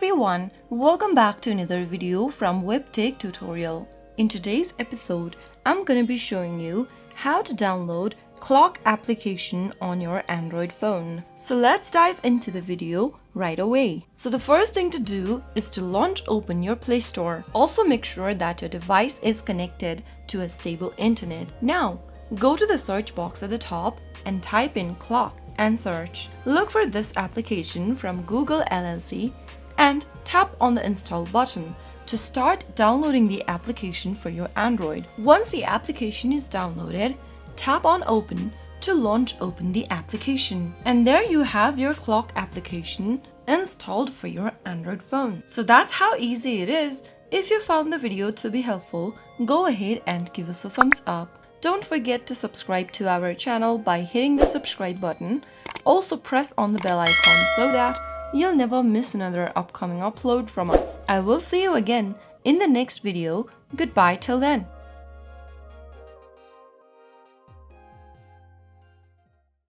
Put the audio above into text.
everyone, welcome back to another video from Webtech Tutorial. In today's episode, I'm going to be showing you how to download clock application on your Android phone. So let's dive into the video right away. So the first thing to do is to open your Play Store. Also make sure that your device is connected to a stable internet. Now, go to the search box at the top and type in clock and search. Look for this application from Google LLC and tap on the install button to start downloading the application for your Android. Once the application is downloaded, tap on open to open the application. And there you have your clock application installed for your Android phone. So that's how easy it is. If you found the video to be helpful, go ahead and give us a thumbs up. Don't forget to subscribe to our channel by hitting the subscribe button. Also press on the bell icon so that you'll never miss another upcoming upload from us. I will see you again in the next video. Goodbye till then.